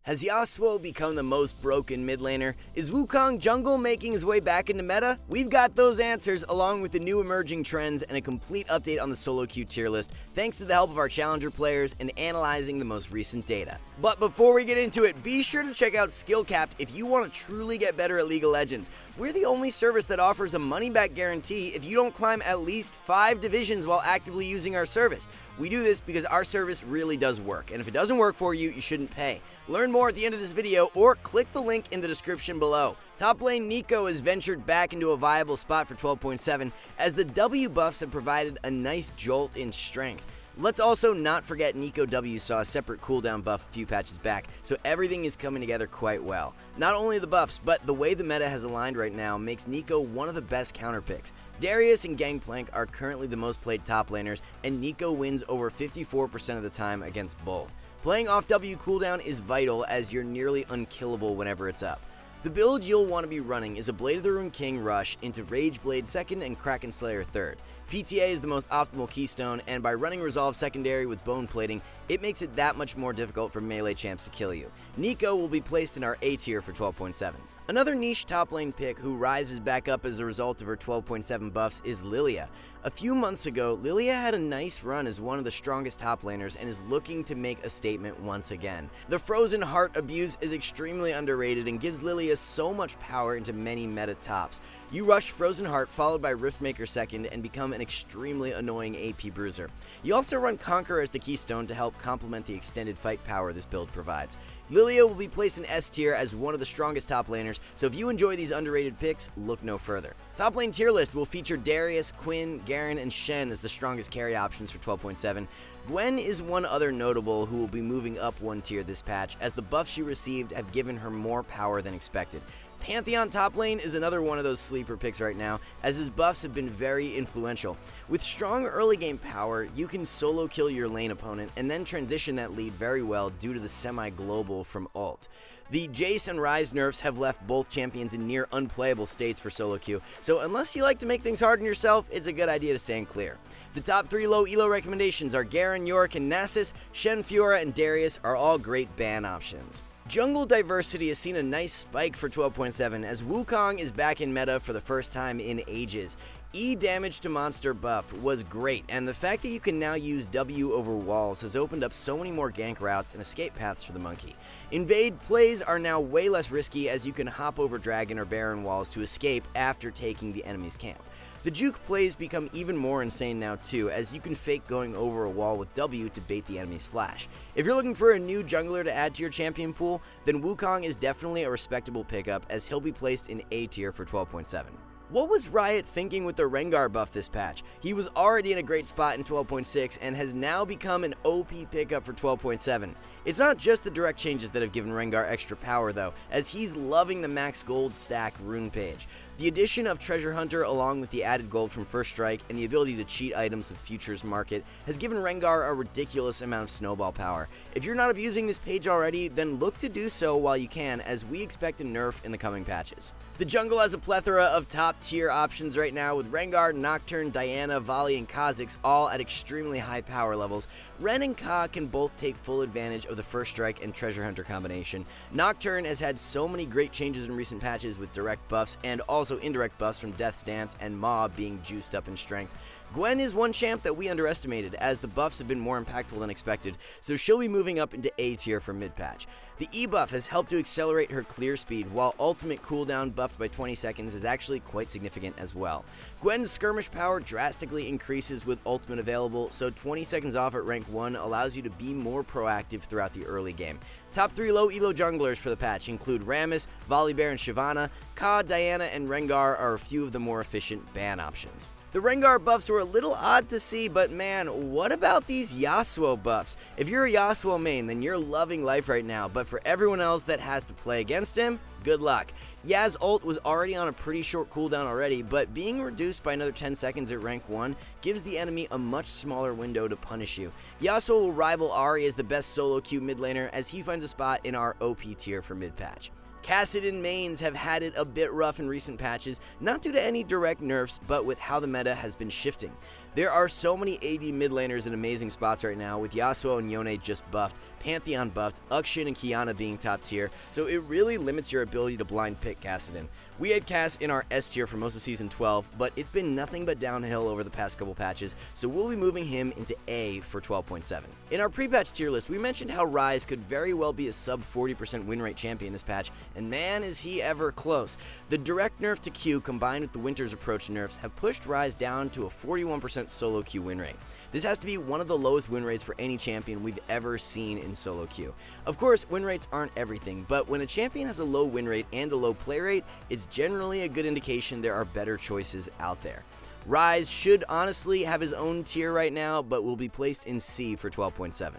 Has Yasuo become the most broken mid laner? Is Wukong jungle making his way back into meta? We've got those answers along with the new emerging trends and a complete update on the solo queue tier list thanks to the help of our challenger players and analyzing the most recent data. But before we get into it, be sure to check out SkillCapped if you want to truly get better at League of Legends. We're the only service that offers a money-back guarantee if you don't climb at least 5 divisions while actively using our service. We do this because our service really does work, and if it doesn't work for you, you shouldn't pay. Learn more at the end of this video or click the link in the description below. Top lane Neeko has ventured back into a viable spot for 12.7 as the W buffs have provided a nice jolt in strength. Let's also not forget Neeko W saw a separate cooldown buff a few patches back, so everything is coming together quite well. Not only the buffs, but the way the meta has aligned right now makes Neeko one of the best counter picks. Darius and Gangplank are currently the most played top laners, and Neeko wins over 54% of the time against both. Playing off W cooldown is vital as you're nearly unkillable whenever it's up. The build you'll want to be running is a Blade of the Ruined King rush into Rage Blade 2nd and Kraken Slayer 3rd. PTA is the most optimal keystone, and by running Resolve secondary with Bone Plating, it makes it that much more difficult for melee champs to kill you. Neeko will be placed in our A tier for 12.7. Another niche top lane pick who rises back up as a result of her 12.7 buffs is Lilia. A few months ago, Lilia had a nice run as one of the strongest top laners and is looking to make a statement once again. The Frozen Heart abuse is extremely underrated and gives Lilia so much power into many meta tops. You rush Frozen Heart followed by Riftmaker 2nd and become an extremely annoying AP bruiser. You also run Conqueror as the keystone to help complement the extended fight power this build provides. Lilia will be placed in S tier as one of the strongest top laners, so if you enjoy these underrated picks, look no further. Top lane tier list will feature Darius, Quinn, Garen, and Shen as the strongest carry options for 12.7. Gwen is one other notable who will be moving up one tier this patch, as the buffs she received have given her more power than expected. Pantheon top lane is another one of those sleeper picks right now, as his buffs have been very influential. With strong early game power, you can solo kill your lane opponent and then transition that lead very well due to the semi-global from ult. The Jace and Ryze nerfs have left both champions in near unplayable states for solo queue, so unless you like to make things hard on yourself, it's a good idea to stand clear. The top 3 low elo recommendations are Garen, Yorick, and Nasus. Shen, Fiora, and Darius are all great ban options. Jungle diversity has seen a nice spike for 12.7 as Wukong is back in meta for the first time in ages. E damage to monster buff was great, and the fact that you can now use W over walls has opened up so many more gank routes and escape paths for the monkey. Invade plays are now way less risky as you can hop over dragon or baron walls to escape after taking the enemy's camp. The juke plays become even more insane now too, as you can fake going over a wall with W to bait the enemy's flash. If you're looking for a new jungler to add to your champion pool, then Wukong is definitely a respectable pickup as he'll be placed in A tier for 12.7. What was Riot thinking with the Rengar buff this patch? He was already in a great spot in 12.6 and has now become an OP pickup for 12.7. It's not just the direct changes that have given Rengar extra power though, as he's loving the max gold stack rune page. The addition of Treasure Hunter along with the added gold from First Strike and the ability to cheat items with Futures Market has given Rengar a ridiculous amount of snowball power. If you're not abusing this page already, then look to do so while you can, as we expect a nerf in the coming patches. The jungle has a plethora of top tier options right now with Rengar, Nocturne, Diana, Vali, and Kha'Zix all at extremely high power levels. Ren and Ka can both take full advantage of the First Strike and Treasure Hunter combination. Nocturne has had so many great changes in recent patches with direct buffs and also indirect buffs from Death's Dance and Maw being juiced up in strength. Gwen is one champ that we underestimated as the buffs have been more impactful than expected, so she'll be moving up into A tier for mid-patch. The E buff has helped to accelerate her clear speed, while ultimate cooldown buffed by 20 seconds is actually quite significant as well. Gwen's skirmish power drastically increases with ultimate available, so 20 seconds off at rank 1 allows you to be more proactive throughout the early game. Top 3 low elo junglers for the patch include Rammus, Volibear, and Shyvana. Ka, Diana, and Rengar are a few of the more efficient ban options. The Rengar buffs were a little odd to see, but man, what about these Yasuo buffs? If you're a Yasuo main, then you're loving life right now, but for everyone else that has to play against him, good luck. Yaz ult was already on a pretty short cooldown already, but being reduced by another 10 seconds at rank 1 gives the enemy a much smaller window to punish you. Yasuo will rival Ahri as the best solo queue mid laner as he finds a spot in our OP tier for mid patch. Kassadin mains have had it a bit rough in recent patches, not due to any direct nerfs, but with how the meta has been shifting. There are so many AD mid laners in amazing spots right now, with Yasuo and Yone just buffed, Pantheon buffed, Uxin and Qiyana being top tier, so it really limits your ability to blind pick Kassadin. We had Cass in our S tier for most of Season 12, but it's been nothing but downhill over the past couple patches, so we'll be moving him into A for 12.7. In our pre-patch tier list, we mentioned how Ryze could very well be a sub 40% win rate champion this patch, and man is he ever close. The direct nerf to Q combined with the Winter's approach nerfs have pushed Ryze down to a 41% solo Q win rate. This has to be one of the lowest win rates for any champion we've ever seen in solo queue. Of course, win rates aren't everything, but when a champion has a low win rate and a low play rate, it's generally a good indication there are better choices out there. Ryze should honestly have his own tier right now, but will be placed in C for 12.7.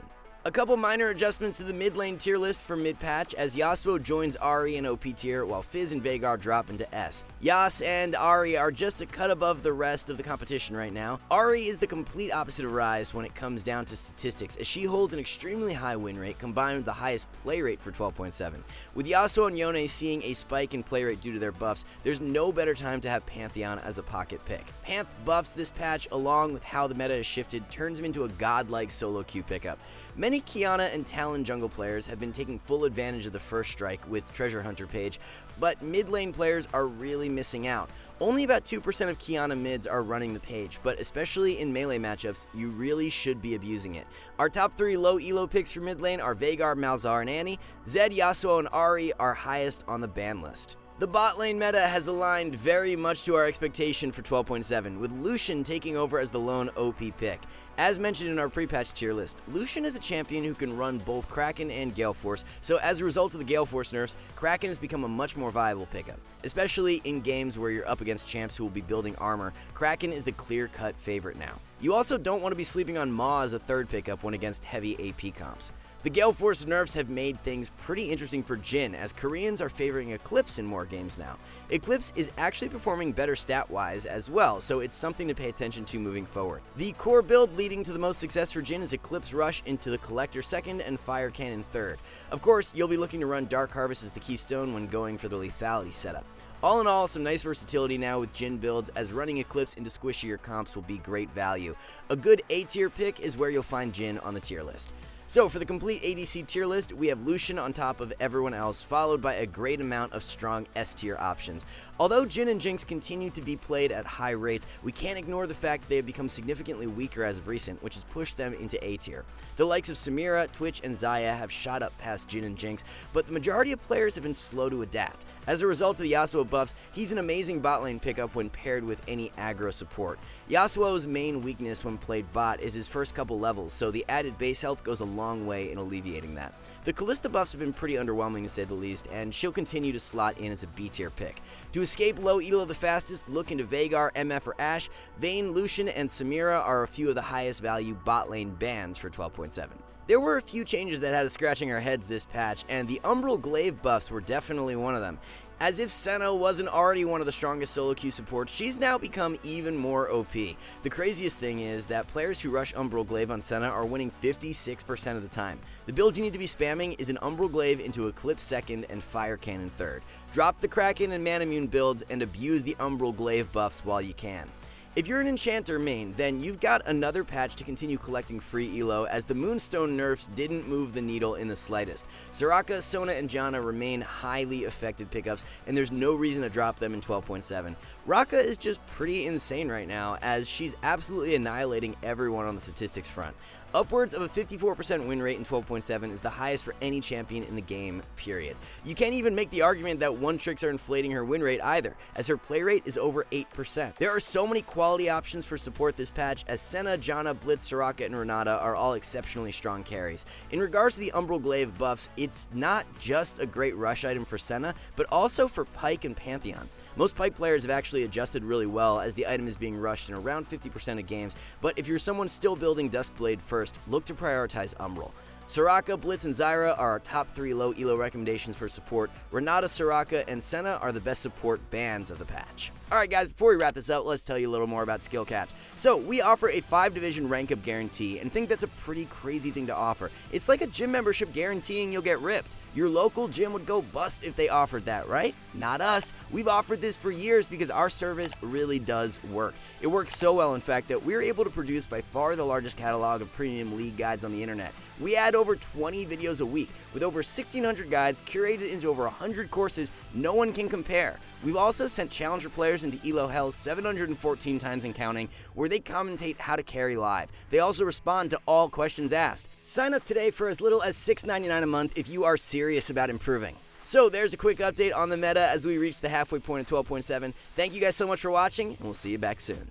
A couple minor adjustments to the mid lane tier list for mid-patch as Yasuo joins Ahri in OP tier while Fizz and Veigar drop into S. Yas and Ahri are just a cut above the rest of the competition right now. Ahri is the complete opposite of Ryze when it comes down to statistics, as she holds an extremely high win rate combined with the highest play rate for 12.7. With Yasuo and Yone seeing a spike in play rate due to their buffs, there's no better time to have Pantheon as a pocket pick. Panth buffs this patch along with how the meta has shifted turns him into a godlike solo queue pickup. Many Qiyana and Talon jungle players have been taking full advantage of the first strike with Treasure Hunter page, but mid lane players are really missing out. Only about 2% of Qiyana mids are running the page, but especially in melee matchups, you really should be abusing it. Our top 3 low elo picks for mid lane are Veigar, Malzahar, and Annie. Zed, Yasuo, and Ahri are highest on the ban list. The bot lane meta has aligned very much to our expectation for 12.7, with Lucian taking over as the lone OP pick. As mentioned in our pre-patch tier list, Lucian is a champion who can run both Kraken and Gale Force, so as a result of the Gale Force nerfs, Kraken has become a much more viable pickup. Especially in games where you're up against champs who will be building armor, Kraken is the clear-cut favorite now. You also don't want to be sleeping on Maw as a third pickup when against heavy AP comps. The Gale Force nerfs have made things pretty interesting for Jhin, as Koreans are favoring Eclipse in more games now. Eclipse is actually performing better stat-wise as well, so it's something to pay attention to moving forward. The core build leading to the most success for Jhin is Eclipse Rush into the Collector second and Fire Cannon third. Of course, you'll be looking to run Dark Harvest as the keystone when going for the lethality setup. All in all, some nice versatility now with Jhin builds, as running Eclipse into squishier comps will be great value. A good A-tier pick is where you'll find Jhin on the tier list. So for the complete ADC tier list, we have Lucian on top of everyone else, followed by a great amount of strong S-tier options. Although Jhin and Jinx continue to be played at high rates, we can't ignore the fact that they have become significantly weaker as of recent, which has pushed them into A tier. The likes of Samira, Twitch, and Xayah have shot up past Jhin and Jinx, but the majority of players have been slow to adapt. As a result of the Yasuo buffs, he's an amazing bot lane pickup when paired with any aggro support. Yasuo's main weakness when played bot is his first couple levels, so the added base health goes a long way in alleviating that. The Kalista buffs have been pretty underwhelming to say the least, and she'll continue to slot in as a B tier pick. To escape low elo the fastest, look into Veigar, MF, or Ashe. Vayne, Lucian, and Samira are a few of the highest value bot lane bans for 12.7. There were a few changes that had us scratching our heads this patch, and the Umbral Glaive buffs were definitely one of them. As if Senna wasn't already one of the strongest solo queue supports, she's now become even more OP. The craziest thing is that players who rush Umbral Glaive on Senna are winning 56% of the time. The build you need to be spamming is an Umbral Glaive into Eclipse second and Fire Cannon third. Drop the Kraken and Manamune builds and abuse the Umbral Glaive buffs while you can. If you're an Enchanter main, then you've got another patch to continue collecting free elo, as the Moonstone nerfs didn't move the needle in the slightest. Soraka, Sona, and Janna remain highly effective pickups, and there's no reason to drop them in 12.7. Raka is just pretty insane right now, as she's absolutely annihilating everyone on the statistics front. Upwards of a 54% win rate in 12.7 is the highest for any champion in the game, period. You can't even make the argument that one-tricks are inflating her win rate either, as her play rate is over 8%. There are so many quality options for support this patch, as Senna, Janna, Blitz, Soraka, and Renata are all exceptionally strong carries. In regards to the Umbral Glaive buffs, it's not just a great rush item for Senna, but also for Pyke and Pantheon. Most Pyke players have actually adjusted really well, as the item is being rushed in around 50% of games, but if you're someone still building Duskblade first, look to prioritize Umbral. Soraka, Blitz, and Zyra are our top 3 low elo recommendations for support. Renata, Soraka, and Senna are the best support bans of the patch. Alright guys, before we wrap this up, let's tell you a little more about SkillCapped. So, we offer a 5-division rank up guarantee, and think that's a pretty crazy thing to offer. It's like a gym membership guaranteeing you'll get ripped. Your local gym would go bust if they offered that, right? Not us. We've offered this for years because our service really does work. It works so well, in fact, that we're able to produce by far the largest catalog of premium league guides on the internet. We add over 20 videos a week with over 1,600 guides curated into over 100 courses no one can compare. We've also sent challenger players into ELO Hell 714 times and counting, where they commentate how to carry live. They also respond to all questions asked. Sign up today for as little as $6.99 a month if you are serious about improving. So there's a quick update on the meta as we reach the halfway point of 12.7. Thank you guys so much for watching, and we'll see you back soon.